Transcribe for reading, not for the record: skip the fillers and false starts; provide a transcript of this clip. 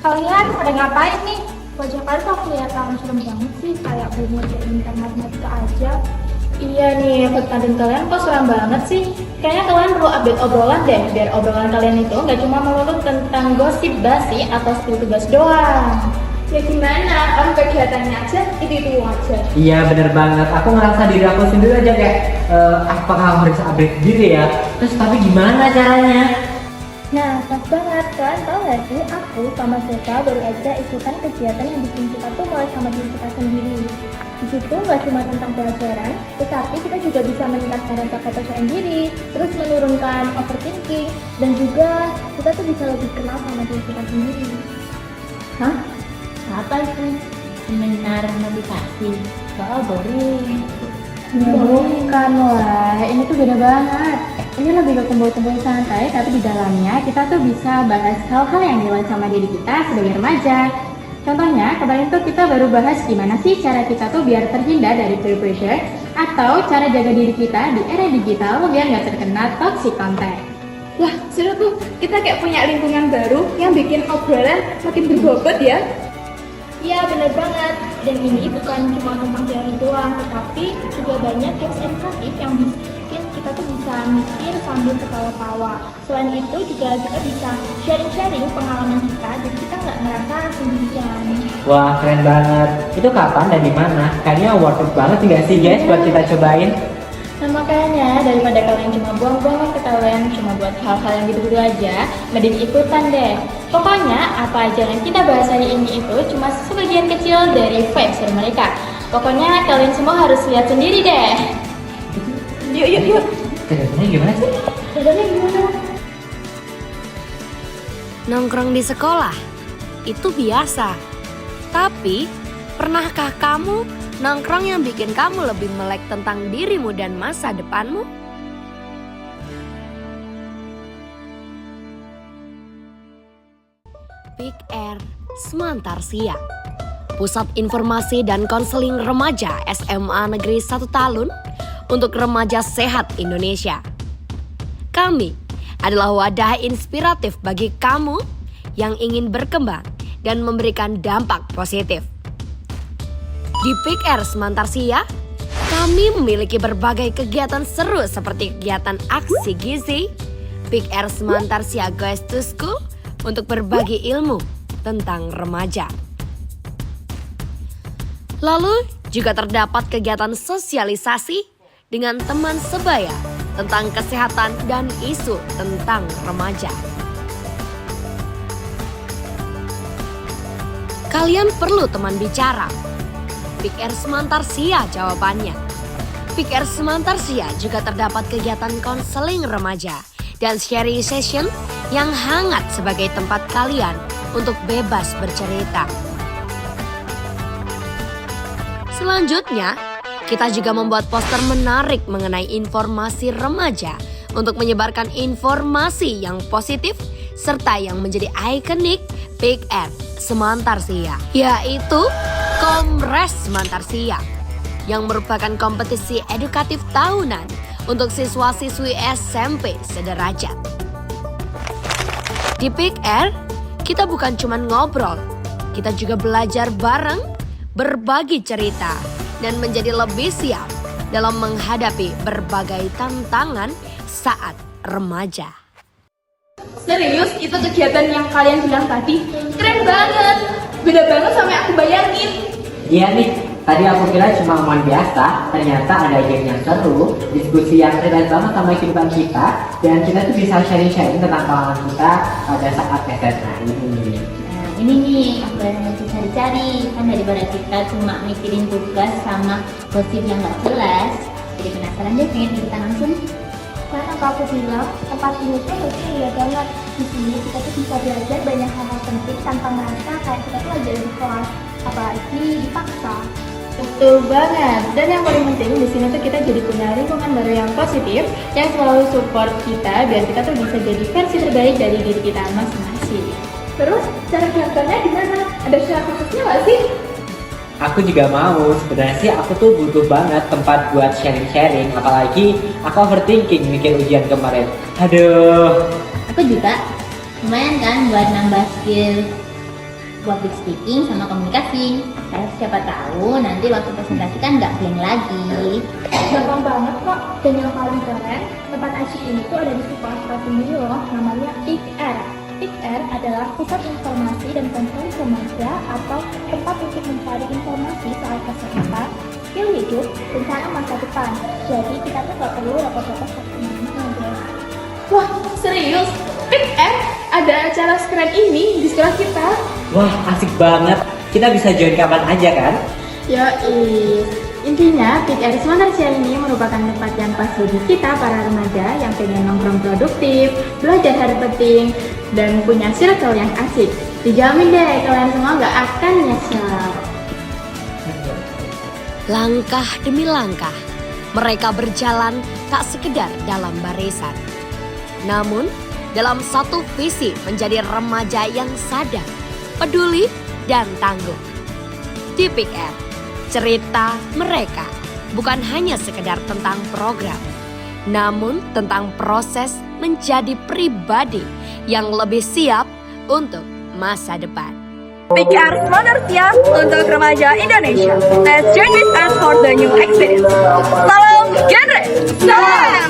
Kalian pada ngapain nih? Wajah kalian kok kelihatan serem banget sih, kayak belum ngerjain matematika aja. Iya nih, pertanyaan kalian kok seram banget sih? Kayaknya kalian perlu update obrolan deh, biar obrolan kalian itu nggak cuma melulu tentang gosip basi atau spill tugas doang. Ya gimana, kan kegiatannya aja itu aja. Iya bener banget, aku ngerasa diri aku sendiri aja kayak apakah harus update diri ya? Terus tapi gimana caranya? Nah, pas banget. Kalian tahu gak sih, aku sama Seta baru aja ikutan kegiatan yang bikin kita tuh mulai sama diri kita sendiri. Di situ nggak cuma tentang pelajaran, tetapi kita juga bisa meningkatkan rasa kepercayaan diri, terus menurunkan overthinking, dan juga kita tuh bisa lebih kenal sama diri kita sendiri. Hah? Apa itu? Seminar motivasi? Soal boring. Ya bukan lah, ini tuh beda banget. Ini lebih ke kumpul-kumpul santai, tapi di dalamnya kita tuh bisa bahas hal-hal yang relate sama diri kita sebagai remaja. Contohnya, kemarin tuh kita baru bahas gimana sih cara kita tuh biar terhindar dari peer pressure atau cara jaga diri kita di era digital biar nggak terkena toxic content. Wah, seru tuh. Kita kayak punya lingkungan baru yang bikin obrolan makin berbobot ya. Iya, bener banget. Dan ini bukan cuma tentang teori doang, tetapi juga banyak tips and kreatif yang bikin kita tuh bisa mikir sambil ketawa-tawa. Selain itu juga kita bisa sharing-sharing pengalaman kita, jadi kita nggak ngerasa sendirian. Wah keren banget, itu kapan dan di mana? Kayaknya worth it banget sih nggak sih guys buat kita cobain? Nah makanya daripada kalian cuma buang-buang waktu kalian cuma buat hal-hal yang gitu-gitu aja, mending ikutan deh. Pokoknya apa aja yang kita bahas hari ini itu cuma sebagian kecil dari vibes mereka. Pokoknya kalian semua harus lihat sendiri deh. Yuk. Ceritanya gimana sih? Jadinya gimana? Nongkrong di sekolah itu biasa. Tapi, pernahkah kamu nongkrong yang bikin kamu lebih melek tentang dirimu dan masa depanmu? Big Air Semantarsia, Pusat Informasi dan Konseling Remaja SMA Negeri 1 Talun untuk remaja sehat Indonesia. Kami adalah wadah inspiratif bagi kamu yang ingin berkembang dan memberikan dampak positif. Di Big Air Semantarsia, kami memiliki berbagai kegiatan seru seperti kegiatan aksi gizi, Big Air Semantarsia Goes to School untuk berbagi ilmu tentang remaja. Lalu juga terdapat kegiatan sosialisasi dengan teman sebaya tentang kesehatan dan isu tentang remaja. Kalian perlu teman bicara. Big Air Semantarsia jawabannya. Big Air Semantarsia juga terdapat kegiatan konseling remaja dan sharing session yang hangat sebagai tempat kalian untuk bebas bercerita. Selanjutnya, kita juga membuat poster menarik mengenai informasi remaja untuk menyebarkan informasi yang positif serta yang menjadi ikonik Big Air Semantarsia, yaitu Kongres Semantarsia, yang merupakan kompetisi edukatif tahunan untuk siswa-siswi SMP sederajat. Di Big Air, kita bukan cuma ngobrol, kita juga belajar bareng, berbagi cerita, dan menjadi lebih siap dalam menghadapi berbagai tantangan saat remaja. Serius, itu kegiatan yang kalian bilang tadi? Keren banget! Beda banget sama yang aku bayangin. Iya nih, tadi aku kira cuma omongan biasa, ternyata ada game yang seru, diskusi yang relate banget sama kehidupan kita, dan kita tuh bisa sharing-sharing tentang pengalaman kita pada saat SMA ini. Nah, ini nih obrolan yang bisa dicari. Kan daripada kita cuma mikirin tugas sama gosip yang gak jelas. Jadi penasaran deh, pengen ikutan langsung. Karena aku bilang, tempat ini tuh lucu banget. Di sini kita tuh bisa belajar banyak hal-hal penting tanpa merasa kayak kita tuh lagi di kelas, apalagi dipaksa. Betul banget. Dan yang paling penting di sini tuh kita jadi punya lingkungan baru yang positif yang selalu support kita biar kita tuh bisa jadi versi terbaik dari diri kita masing-masing. Terus, cara daftarnya gimana? Ada syarat khususnya nggak sih? Aku juga mau, sebenarnya sih aku tuh butuh banget tempat buat sharing-sharing, apalagi aku overthinking mikir ujian kemarin. Aduh. Aku juga lumayan kan buat nambah skill public speaking sama komunikasi. Karena siapa tahu nanti waktu presentasi kan nggak blank lagi. Gampang banget kok. Dan yang paling keren, tempat asyik ini tuh ada di sekolah tinggi loh, namanya PIKR. PIKR adalah Pusat Informasi dan Konseling Remaja atau tempat untuk mencari informasi soal kesehatan, skill hidup, rencana masa depan. Jadi kita tuh nggak perlu repot-repot kemana-mana. Wah, serius? PIKR ada acara sekeren ini di sekolah kita. Wah, asik banget. Kita bisa join kapan aja kan? Yoi. Intinya, PIKR Semantarsia ini merupakan tempat yang pas bagi kita para remaja yang pengen nongkrong produktif, belajar hal penting, dan punya circle yang asik. Dijamin deh, kalian semua nggak akan nyesel. Langkah demi langkah, mereka berjalan tak sekedar dalam barisan. Namun, dalam satu visi menjadi remaja yang sadar, peduli, dan tangguh. Di PIKR, cerita mereka bukan hanya sekedar tentang program, namun tentang proses menjadi pribadi yang lebih siap untuk masa depan. PIKR Semantarsia untuk remaja Indonesia. Let's join with us for the new experience. Salam genre. Salam.